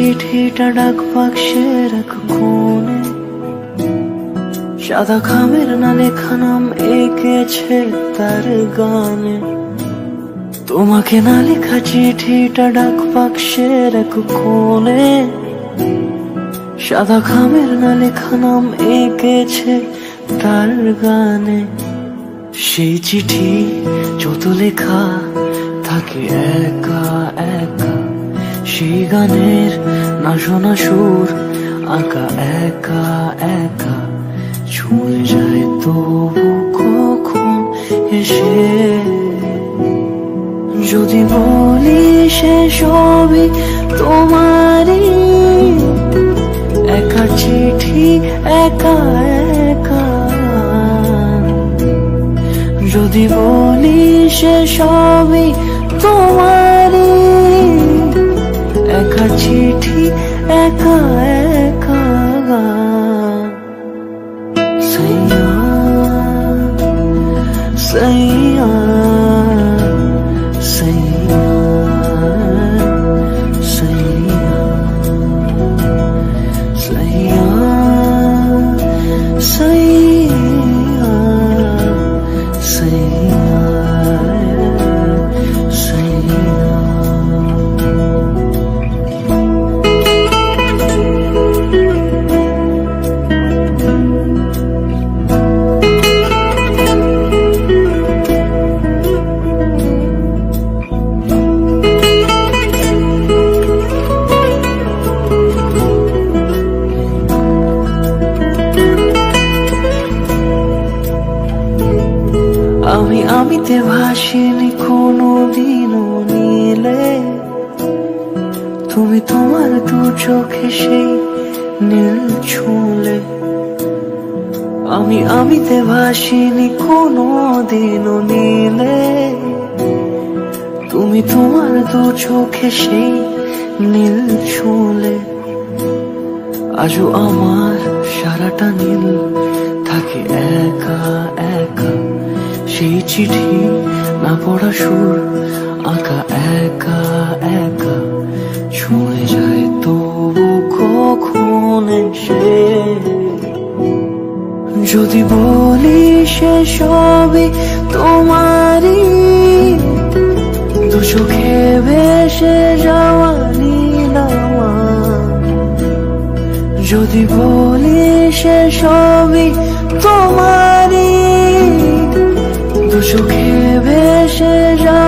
চিঠিটা ডাক বাক্সের এক কোণে, সাদা খামের না লেখা নাম এঁকেছে তার গানে। তোমাকে না লেখা চিঠিটা ডাক বাক্সের এক কোণে, সাদা খামের না লেখা নাম এঁকেছে তার গানে। সেই চিঠি যত লেখা থাকে একা একা, সেই গানের না শোনা সুর আঁকা একা একা, ছুঁয়ে যায় তবু কখন এসে। যদি বলি সে সবই তোমারই, একা চিঠি একা একা। যদি বলি সে সবই তোমারই, একা চিঠি একা একা। সাইয়া সাইয়া সাইয়া সাইয়া সাইয়া সাইয়া সাইয়া সাইয়া। আমিতে ভাসিনি কোনো দিনও নীলে, তুমি তোমার দু চোখে সেই নীল ছুঁলে। আমিতে ভাসিনি কোনো দিনও নীলে, তুমি তোমার দু চোখে সেই নীল ছুঁলে। আজও আমার সারাটা নীল থাকে একা একা, সেই চিঠি না পড়া সুর আঁকা একা একা, ছুঁয়ে যায় তবু কখন এসে। যদি বলি সে সবই তোমারই, দু চোখে ভেসে যাওয়া নীলামা। যদি বলি সে সবই তোমারই, দু চোখে ভেসে যাওয়া